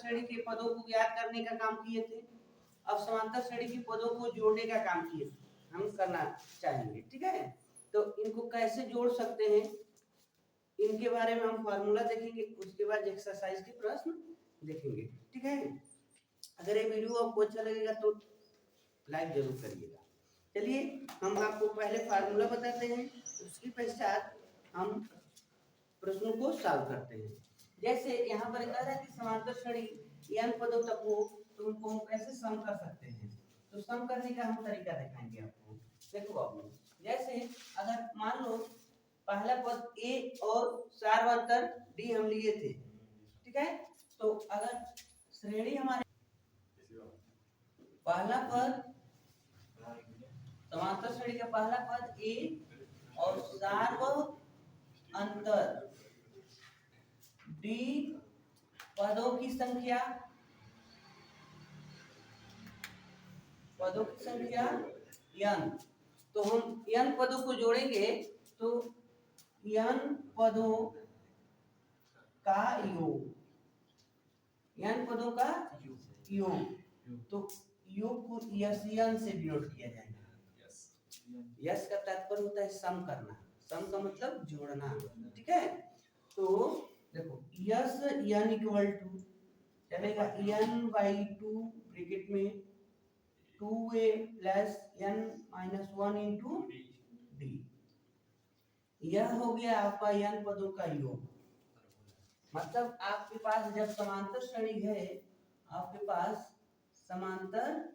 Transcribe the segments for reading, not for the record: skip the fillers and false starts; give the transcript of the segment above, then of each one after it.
श्रेणी के पदों को ज्ञात करने का काम किए थे, अब समांतर श्रेणी के पदों को जोड़ने का काम किए हम करना चाहेंगे। ठीक है, तो इनको कैसे जोड़ सकते हैं इनके बारे में हम फार्मूला देखेंगे, उसके बाद एक्सरसाइज के प्रश्न देखेंगे। ठीक है, अगर ये वीडियो आपको अच्छा लगेगा तो लाइक जरूर करिएगा। चलिए हम आपको पहले फार्मूला बताते हैं, उसके पश्चात हम प्रश्नों को सॉल्व करते हैं। जैसे यहाँ पर कह रहा है कि समांतर श्रेणी n पदों तक हो तो उनको हम कैसे सम कर सकते हैं, तो सम करने का हम तरीका दिखाएंगे आपको। देखो बाबू, जैसे अगर मान लो पहला पद a और सार्वंतर d हम लिए थे, ठीक है, तो अगर श्रेणी हमारे पहला पद समांतर श्रेणी का पहला पद a और सार्वंतर d पदों की संख्या n, तो हम n पदों को जोड़ेंगे तो n पदों का योग, n पदों का योग, तो योग को n से डिनोट किया जाएगा। यस का तात्पर्य होता है सम करना, सम का मतलब जोड़ना। ठीक है, तो देखो यस n इक्वल टू चलेगा n/2 ब्रैकेट में 2a plus n minus 1 into D. यह हो गया आपका n पदों का योग। मतलब आपके पास जब समांतर श्रेणी है, आपके पास समांतर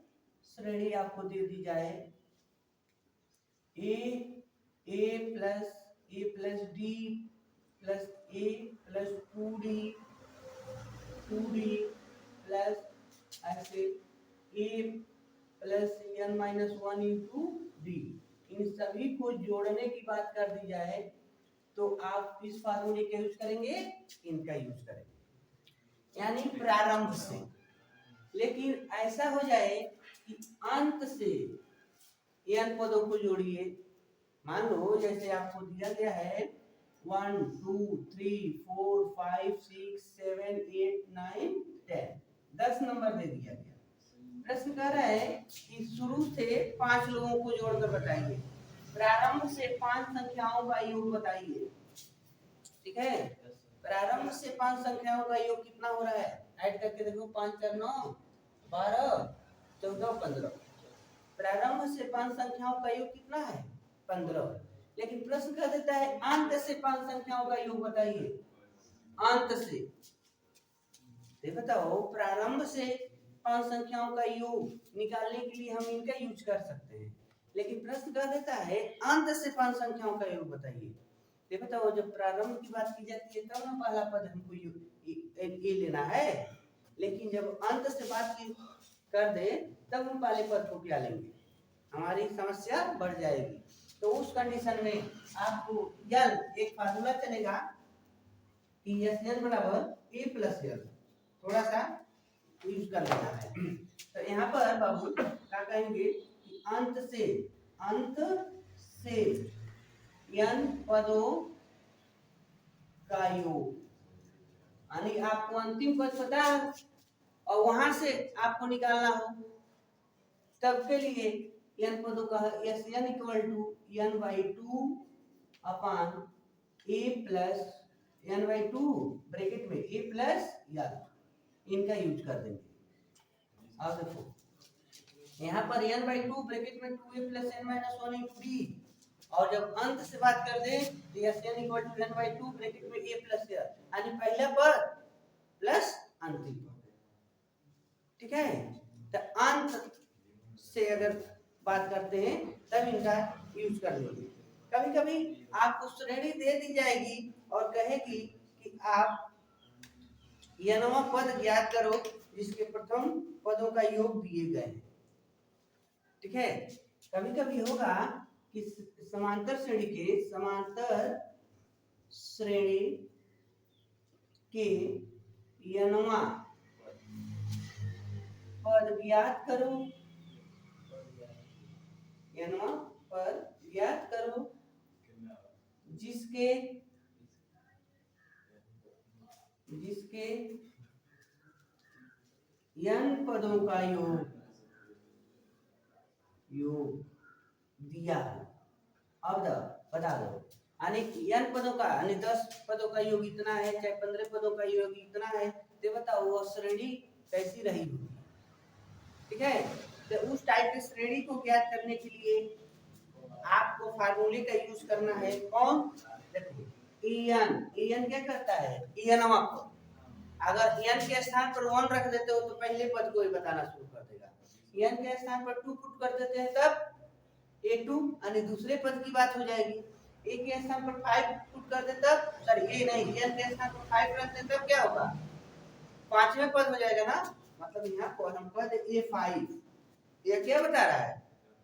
श्रेणी आपको दे दी जाए a plus d plus a plus 2d plus ऐसे a plus n minus 1 into d, इन सभी को जोड़ने की बात कर दी जाए तो आप इस फार्मूले का यूज करेंगे, इनका यूज करेंगे, यानी प्रारंभ से। लेकिन ऐसा हो जाए कि अंत से n पदों को जोड़िए। मान लो जैसे आपको दिया गया है 1 2 3 4 5 6 7 8 9 10, 10 नंबर दे दिया गया। प्रश्न कह रहा है कि शुरू से 5 लोगों को जोड़कर बताइए, प्रारंभ से 5 संख्याओं का योग बताइए। ठीक है, प्रारंभ से 5 संख्याओं का योग कितना हो रहा है, ऐड करके देखो, 5 4 9 12 14 15। प्रारंभ से 5 संख्याओं का योग कितना है 15। लेकिन प्रश्न कह देता है अंत से 5 संख्याओं का योग बताइए। अंत से ये बताओ, प्रारंभ से 5 संख्याओं का योग निकालने के लिए हम इनका यूज कर सकते हैं, लेकिन प्रश्न कह देता है अंत से 5 संख्याओं का योग बताइए। ये बताओ, जब प्रारंभ की बात की जाती है तब ना पहला पद हमको ये लेना है, लेकिन जब अंत से बात की कर दे तब हम पहले पद को क्या लेंगे, हमारी समस्या बढ़ जाएगी। तो उस कंडीशन में आपको एक फार्मूला चलेगा कि Sn बराबर a प्लस l, थोड़ा सा यूज कर लेना है। तो यहाँ पर बाबू क्या कहेंगे कि अंत से n पदों का योग, यानी आपको अंतिम पद पता है और वहां से आपको निकालना हो, तब के लिए n पदों का Sn इक्वल टू n/2 अपान a प्लस n/2 ब्रैकेट में a प्लस l, इनका यूज कर देंगे। अब देखो यहाँ पर n/2 ब्रैकेट में 2a plus n minus 1 into d, और जब अंत से बात कर दे तो Sn equal to n/2 bracket में a प्लस l, यानी पहला पद प्लस अंतिम पद। ठीक है, तो अंत से अगर बात करते हैं तब इनका यूज कर लेंगे। कभी कभी आपको श्रेणी दे दी जाएगी और कहेगी कि आप nवां पद ज्ञात करो जिसके प्रथम पदों का योग दिए गए हैं। ठीक है, कभी कभी होगा कि समांतर श्रेणी के nवां पद ज्ञात करो, nवां पद ज्ञात करो जिसके n पदों का योग दिया है। अब बता दो, यानी n पदों का यानी 10 पदों का योग इतना है, चाहे 15 पदों का योग इतना है, तो बताओ वो श्रेणी कैसी रही होगी। ठीक है, तो उस टाइप की श्रेणी को ज्ञात करने के लिए आपको फार्मूले का यूज करना है। कौन? देखो en क्या करता है, en अगर n के स्थान पर 1 रख देते हो तो पहले पद को ही बताना शुरू कर देगा। n के स्थान पर 2 पुट कर देते हैं तब a2 यानी दूसरे पद की बात हो जाएगी। a के स्थान पर 5 पुट कर दे तब, सॉरी a नहीं, n के स्थान पर 5 रख दे तब क्या होगा, पांचवें पद हो जाएगा ना। मतलब यहाँ पर हम पद a5 ये क्या बता रहा है,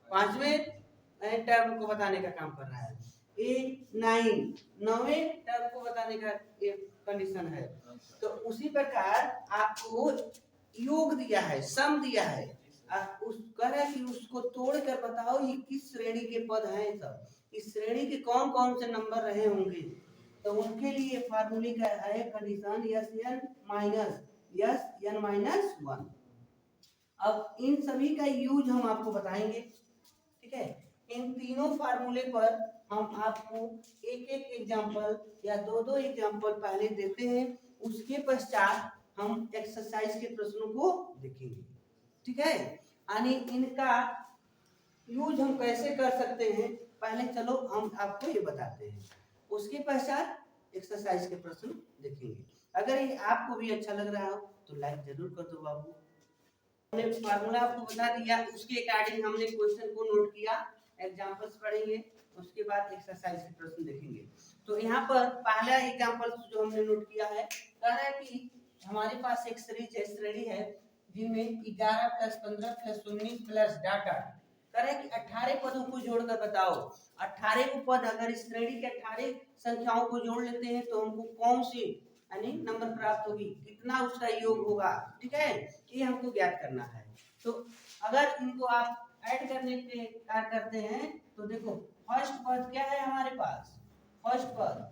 पांचवें टर्म को बताने का काम कर रहा है। a9 नौवें टर्म को बताने का कंडीशन है। तो उसी प्रकार आपको योग दिया है, सम दिया है, उस कह रहा है कि उसको तोड़कर बताओ ये किस श्रेणी के पद हैं, सब इस श्रेणी के कौन कौन से नंबर रहे होंगे। तो उनके लिए फार्मूले का है कंडीशन यस माइनस 1। अब इन सभी का यूज हम आपको बताएंगे। ठीक है, इन तीनों फार्मूले पर हम आपको एक एक एग्जांपल या दो दो एग्जांपल पहले देते हैं, उसके पश्चात हम एक्सरसाइज के प्रश्नों को देखेंगे। ठीक है, यानी इनका यूज हम कैसे कर सकते हैं पहले चलो हम आपको ये बताते हैं, उसके पश्चात एक्सरसाइज के प्रश्न देखेंगे। अगर ये आपको भी अच्छा लग रहा हो तो लाइक जरूर कर दो बाबू। हमने फार्मूला आपको बता दिया, उसके अकॉर्डिंग हमने क्वेश्चन को नोट किया, एग्जांपल्स पढ़ेंगे, उसके बाद एक्सरसाइज के प्रश्न देखेंगे। तो यहाँ पर पहला एग्जांपल जो हमने नोट किया है, कह रहा है कि हमारे पास एक श्रेणी है जिनमें 11 प्लस 15 प्लस 19 प्लस डाटा, कह रहा है कि 18 पदों को जोड़कर बताओ। 18 को पद अगर इस श्रेणी के 18 संख्याओं को जोड़ लेते हैं तो हमको कौन सी यानी नंबर प्राप्त होगी, कितना उसका योग होगा। ठीक है, ये हमको ज्ञात करना है। तो अगर इनको आप ऐड करने के कार्य करते हैं तो देखो फर्स्ट पद क्या है हमारे पास, फर्स्ट पद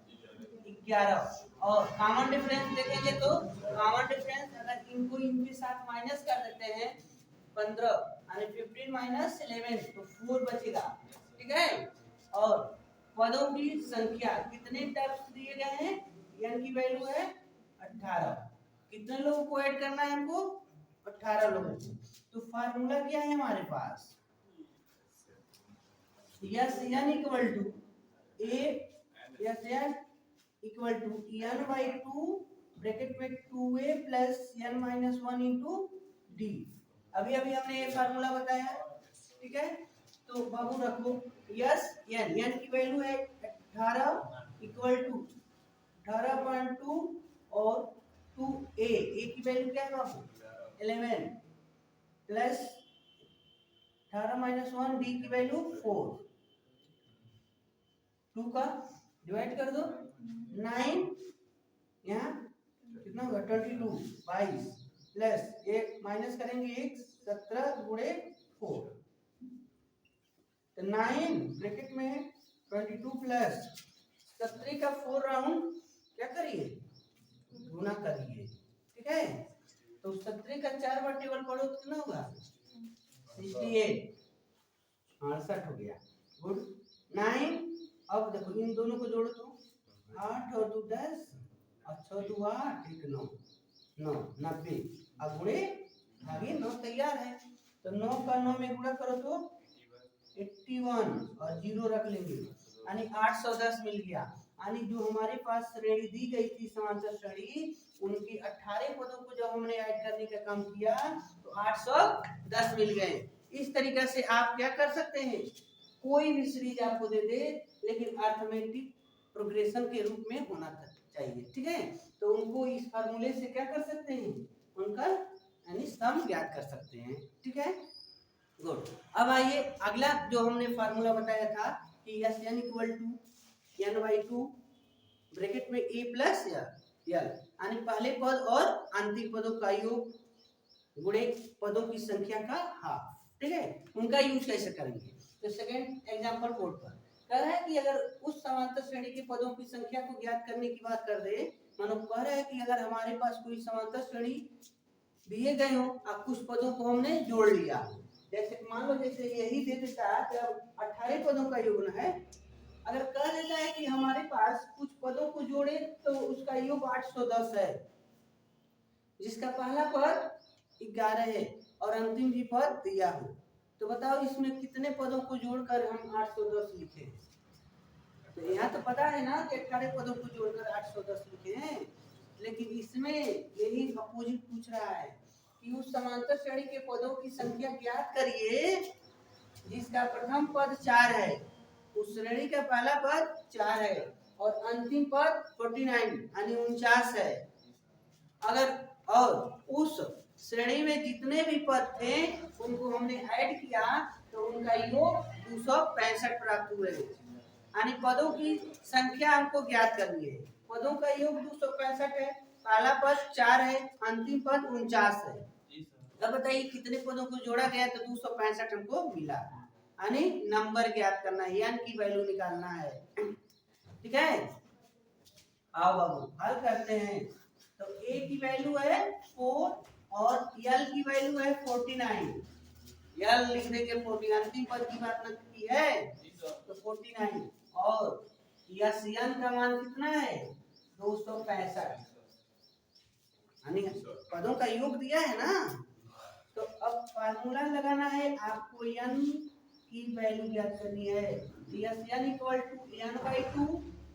11 और कॉमन डिफरेंस देखेंगे तो कॉमन डिफरेंस अगर इनको इनके साथ माइनस कर देते हैं 15 यानी 15 माइनस 11 तो 4 बचेगा। ठीक है, और पदों की संख्या कितने टाइप्स दिए गए हैं, n की वैल्यू है 18, कितने लोगों को ऐड करना है हमको, 18 लोगों को। तो फार्मूला क्या है हमारे पास, S n equal to a S n equal to n by 2 bracket में 2a plus n minus 1 into d. अभी अभी हमने ये फार्मूला बताया। ठीक है, तो बाबू रखो यस n की वैल्यू है 18 इक्वल टू 18.2 और 2a की वैल्यू क्या है बाबू 11 प्लस 18 माइनस 1 डी की वैल्यू 4, 2 का डिवाइड कर दो 9, यहाँ कितना होगा 22 22 प्लस एक माइनस करेंगे 1 17 गुणे 4 तो 9 ब्रैकेट में 22 प्लस 17 का 4 राउंड क्या करिए गुना करिए। ठीक है, तो 17 का 4 बार टेबल पढ़ो तो कितना होगा 68 68 हो गया। गुड 9, अब देखो इन दोनों को जोड़ो तो 8 और 2 10 और 6 2 8 1 9 9 90 अब गुणे आगे 9 तैयार है। तो 9 का 9 में गुणा करो तो 81 और 0 रख लेंगे यानी 810 मिल गया। यानी जो हमारे पास श्रेणी दी गई थी समांतर श्रेणी, उनकी 18 पदों को जब हमने ऐड करने का काम किया तो 810 मिल गए। इस तरीके से आप क्या कर सकते हैं, कोई भी सीरीज आपको दे दे लेकिन अर्थमेटिक प्रोग्रेशन के रूप में होना चाहिए। ठीक है, तो उनको इस फार्मूले से क्या कर सकते हैं, उनका यानी सम ज्ञात कर सकते हैं। ठीक है, गुड। अब आइए अगला जो हमने फार्मूला बताया था कि S n equal to n by 2 bracket में a प्लस l यानी पहले पद और अंतिम पदों का योग गुणे पदों की संख्या का हाफ। ठीक है, उनका यूज कैसे करेंगे, तो सेकंड एग्जांपल कोड पर कह रहा है कि अगर उस समांतर श्रेणी के पदों की संख्या को ज्ञात करने की बात कर रहे, मानो कह रहा है कि अगर हमारे पास कोई समांतर श्रेणी दिए गए हो, अब कुछ पदों को हमने जोड़ लिया। जैसे मान लो जैसे यही दे देता है कि अब 18 पदों का योग है। अगर कह देता है कि हमारे पास कुछ पदों को जोड़े तो उसका योग 810 है, जिसका पहला पद 11 है और अंतिम भी पद दिया हो, तो बताओ इसमें कितने पदों को जोड़कर हम 810 लिखे हैं? तो यहाँ तो पता है ना कि 18 पदों को जोड़कर 810 लिखे हैं, लेकिन इसमें यही अपोजिट पूछ रहा है कि उस समांतर श्रेणी के पदों की संख्या ज्ञात करिए जिसका प्रथम पद 4 है, उस श्रेणी का पहला पद 4 है और अंतिम पद 49 यानी 49 है। अगर और उस श्रेणी में जितने भी पद थे उनको हमने ऐड किया तो उनका योग 265 प्राप्त हुए, यानी पदों की संख्या हमको ज्ञात करनी है। पदों का योग 265 है, पहला पद 4 है, अंतिम पद 49 है। अब बताइए कितने पदों को जोड़ा गया तो 265 हमको मिला, यानी नंबर ज्ञात करना है, यानी की वैल्यू निकालना है। ठीक है, आओ बाबू हल करते हैं। तो ए की वैल्यू है 4 और यल की वैल्यू है 49। यल लिख देंगे 40, अंतिम पद की बात न की है तो 49 और यन का मान कितना है 265, यानी पदों का योग दिया है ना। तो अब फार्मूला लगाना है आपको, n की वैल्यू ज्ञात करनी है। S n equal to n/2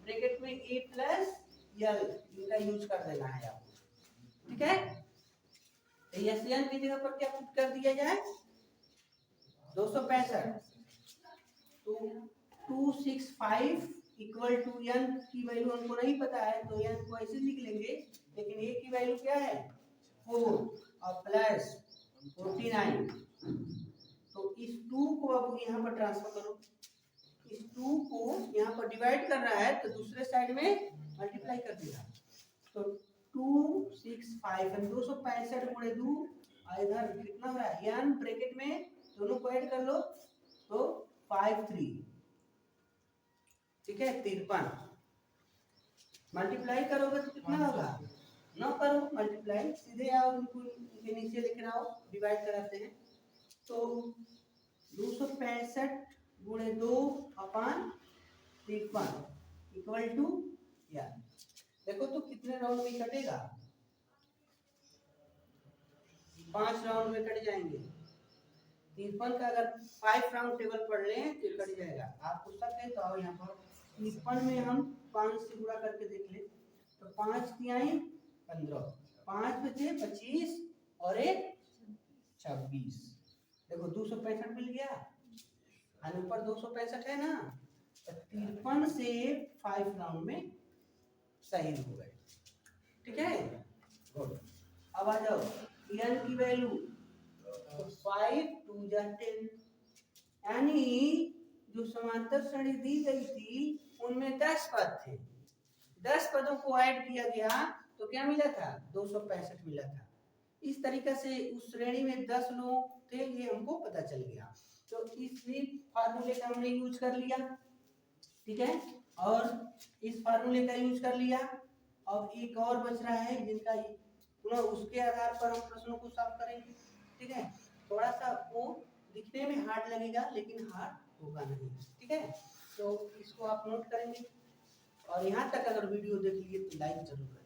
bracket में a प्लस l इनका यूज कर देना है आपको। ठीक है, तो यस n की जगह पर क्या पुट कर दिया जाए 265, तो 265 इक्वल टू n की वैल्यू हमको नहीं पता है तो n को ऐसे लिख लेंगे, लेकिन a की वैल्यू क्या है 4 और प्लस 49। तो इस 2 को अब यहाँ पर ट्रांसफर करो, इस 2 को यहाँ पर डिवाइड कर रहा है तो दूसरे साइड में मल्टीप्लाई कर देगा। तो 265 265 गुणे 2 इधर कितना हो रहा है n ब्रैकेट में दोनों को ऐड कर लो तो 53। ठीक है, 53 मल्टीप्लाई करोगे तो कितना होगा, न करो मल्टीप्लाई, सीधे आओ इनको इनके नीचे लिख रहा हो, डिवाइड कराते हैं। तो 265 गुणे 2 अपान 53 इक्वल टू या देखो तो कितने राउंड में कटेगा, 5 राउंड में कट जाएंगे। 53 का अगर 5 राउंड टेबल पढ़ लें तो कट जाएगा। आप पुस्तक है तो आओ यहाँ पर 53 में हम 5 से गुणा करके देख ले तो 5 तिहाई 15, 5 बचे 25 और 1 26। देखो 265 मिल गया, ऊपर 265 है ना, तो 53 से 5 राउंड में सही हो गए। ठीक है, गुड। अब आ जाओ n की वैल्यू 5 2 जा 10, यानी जो समांतर श्रेणी दी गई थी उनमें 10 पद थे, 10 पदों को ऐड किया गया तो क्या मिला था 265 मिला था। इस तरीके से उस श्रेणी में 10 लोग थे ये हमको पता चल गया। तो इस फार्मूले का हमने यूज कर लिया। ठीक है, और इस फार्मूले का यूज कर लिया। अब एक और बच रहा है जिनका उसके आधार पर हम प्रश्नों को सॉल्व करेंगे। ठीक है, थोड़ा सा वो दिखने में हार्ड लगेगा लेकिन हार्ड होगा नहीं। ठीक है, तो इसको आप नोट करेंगे और यहाँ तक अगर वीडियो देख लिए तो लाइक जरूर करें।